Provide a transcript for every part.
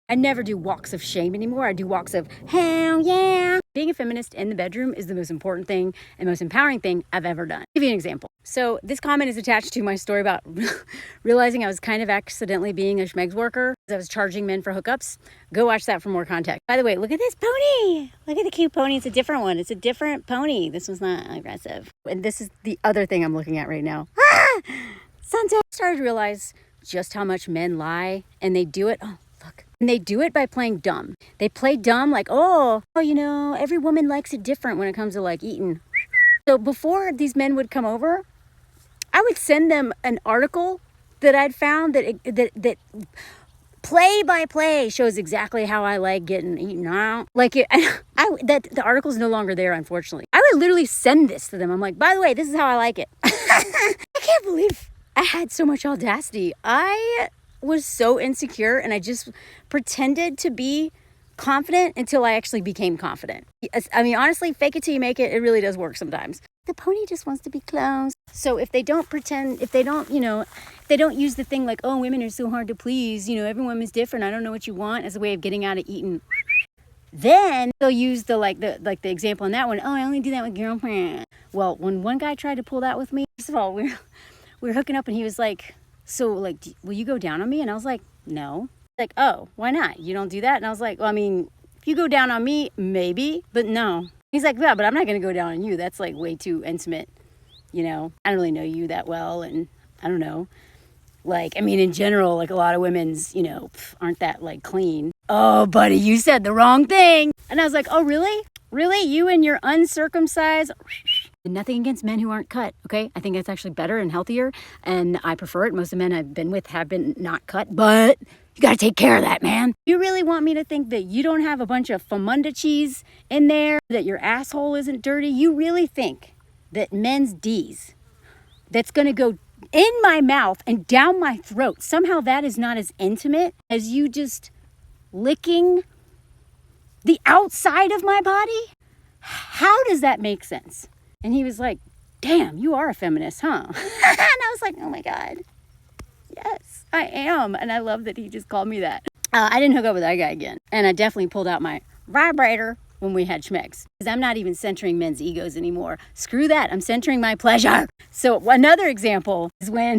I never do walks of shame anymore. I do walks of hell yeah. Being a feminist in the bedroom is the most important thing and most empowering thing I've ever done. I'll give you an example. So this comment is attached to my story about realizing I was kind of accidentally being a schmegs worker as I was charging men for hookups. Go watch that for more context. By the way, look at this pony. Look at the cute pony. It's a different one. It's a different pony. This one's not aggressive. And this is the other thing I'm looking at right now. Sunset. I started to realize just how much men lie, and they do it. Oh, look. And they do it by playing dumb. They play dumb like, oh, you know, every woman likes it different when it comes to like eating. So before these men would come over, I would send them an article that I'd found that play by play shows exactly how I like getting eaten out. Like the article's no longer there, unfortunately. I would literally send this to them. I'm like, by the way, this is how I like it. I can't believe I had so much audacity. I was so insecure and I just pretended to be confident until I actually became confident. I mean, honestly, fake it till you make it. It really does work sometimes. The pony just wants to be close. So if they don't pretend, if they don't, you know, they don't use the thing like, oh, women are so hard to please, you know, every woman's different, I don't know what you want, as a way of getting out of eating. Then they'll use the example in that one, oh, I only do that with girlfriend. Well, when one guy tried to pull that with me, first of all, we were hooking up and he was like, so like, will you go down on me? And I was like, no. Like, oh, why not? You don't do that? And I was like, well, I mean, if you go down on me, maybe, but no. He's like, yeah, but I'm not going to go down on you. That's like way too intimate. You know, I don't really know you that well. And I don't know. Like, I mean, in general, like a lot of women's, you know, aren't that like clean. Oh, buddy, you said the wrong thing. And I was like, oh, really? Really? You and your uncircumcised? Nothing against men who aren't cut, okay? I think that's actually better and healthier, and I prefer it. Most of the men I've been with have been not cut, but you gotta take care of that, man. You really want me to think that you don't have a bunch of famunda cheese in there, that your asshole isn't dirty? You really think that men's D's, that's gonna go in my mouth and down my throat, somehow that is not as intimate as you just licking the outside of my body? How does that make sense? And he was like, damn, you are a feminist, huh? And I was like, oh my God, yes, I am. And I love that he just called me that. I didn't hook up with that guy again. And I definitely pulled out my vibrator when we had schmegs. Because I'm not even centering men's egos anymore. Screw that, I'm centering my pleasure. So another example is when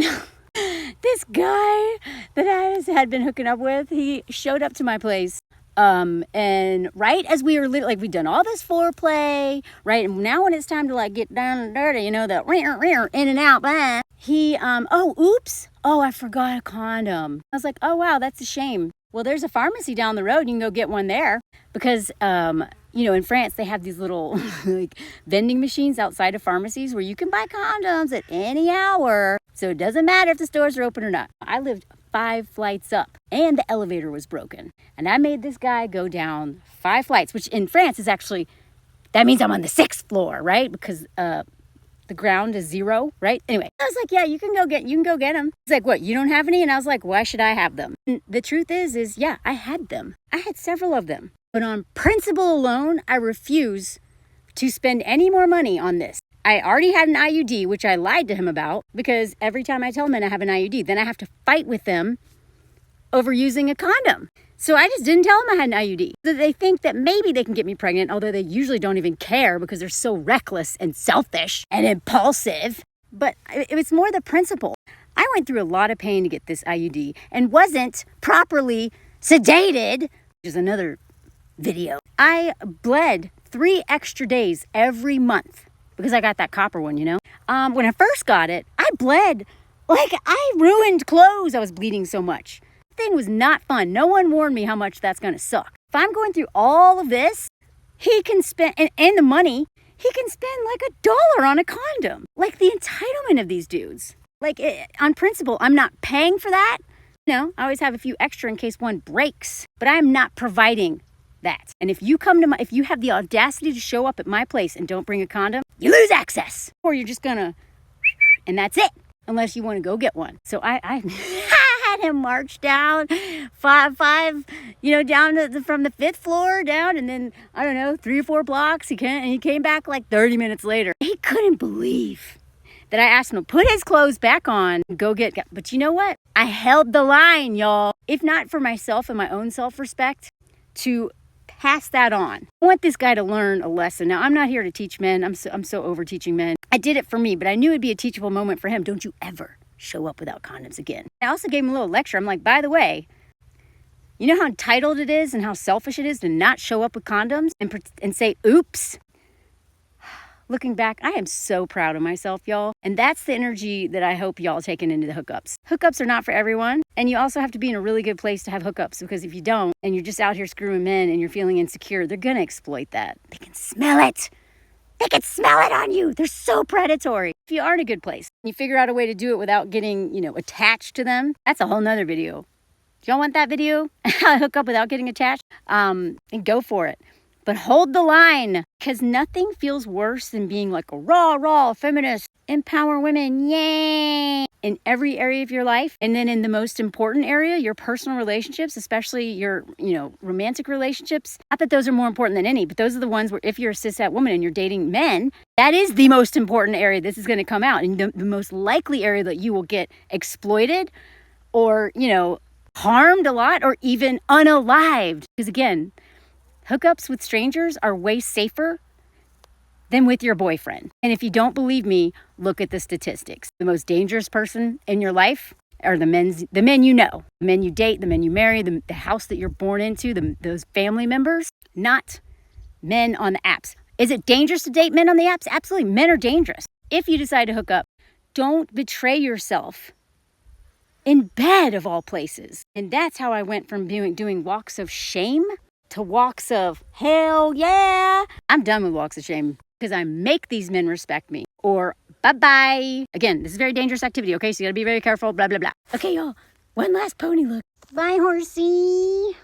this guy that I had been hooking up with, he showed up to my place. And right as we were like, we'd done all this foreplay, right? And now when it's time to like get down and dirty, you know, the in and out, blah, he, oh, oops. Oh, I forgot a condom. I was like, oh, wow, that's a shame. Well, there's a pharmacy down the road. You can go get one there because, you know, in France, they have these little like vending machines outside of pharmacies where you can buy condoms at any hour. So it doesn't matter if the stores are open or not. I lived 5 flights up and the elevator was broken. And I made this guy go down 5 flights, which in France is actually, that means I'm on the 6th floor, right? Because the ground is 0, right? Anyway, I was like, yeah, you can go get them. He's like, what, you don't have any? And I was like, why should I have them? And the truth is yeah, I had them. I had several of them. But on principle alone, I refuse to spend any more money on this. I already had an IUD, which I lied to him about, because every time I tell men I have an IUD, then I have to fight with them over using a condom. So I just didn't tell them I had an IUD. So they think that maybe they can get me pregnant, although they usually don't even care because they're so reckless and selfish and impulsive. But it was more the principle. I went through a lot of pain to get this IUD and wasn't properly sedated, which is another video. I bled 3 extra days every month because I got that copper one, you know. When I first got it, I bled like I ruined clothes. I was bleeding so much. The thing was not fun. No one warned me how much that's gonna suck. If I'm going through all of this, he can spend, and the money, he can spend like $1 on a condom. Like the entitlement of these dudes. Like on principle, I'm not paying for that. You know, I always have a few extra in case one breaks, but I'm not providing that. And if you if you have the audacity to show up at my place and don't bring a condom, you lose access. Or you're just gonna, and that's it. Unless you want to go get one. So I had him march down five, you know, down from the 5th floor down, and then I don't know, 3 or 4 blocks. He came back like 30 minutes later. He couldn't believe that I asked him to put his clothes back on and go get. But you know what? I held the line, y'all. If not for myself and my own self-respect, to pass that on. I want this guy to learn a lesson. Now, I'm not here to teach men. I'm so over teaching men. I did it for me, but I knew it'd be a teachable moment for him. Don't you ever show up without condoms again. I also gave him a little lecture. I'm like, by the way, you know how entitled it is and how selfish it is to not show up with condoms and say, oops? Looking back, I am so proud of myself, y'all. And that's the energy that I hope y'all taking into the hookups. Hookups are not for everyone. And you also have to be in a really good place to have hookups, because if you don't, and you're just out here screwing men and you're feeling insecure, they're gonna exploit that. They can smell it. They can smell it on you. They're so predatory. If you are in a good place, and you figure out a way to do it without getting, attached to them, that's a whole nother video. Do y'all want that video? How to hook up without getting attached? And go for it. But hold the line, because nothing feels worse than being like a raw feminist, empower women, yay, in every area of your life. And then in the most important area, your personal relationships, especially your, romantic relationships. Not that those are more important than any, but those are the ones where if you're a cishet woman and you're dating men, that is the most important area this is going to come out. And the most likely area that you will get exploited or, harmed a lot, or even unalived. Because again, hookups with strangers are way safer than with your boyfriend. And if you don't believe me, look at the statistics. The most dangerous person in your life are the men you know, the men you date, the men you marry, the house that you're born into, those family members, not men on the apps. Is it dangerous to date men on the apps? Absolutely, men are dangerous. If you decide to hook up, don't betray yourself in bed of all places. And that's how I went from doing walks of shame to walks of hell yeah. I'm done with walks of shame, because I make these men respect me, or bye-bye. Again, this is very dangerous activity, okay? So you gotta be very careful, blah, blah, blah. Okay, y'all, one last pony look. Bye, horsey.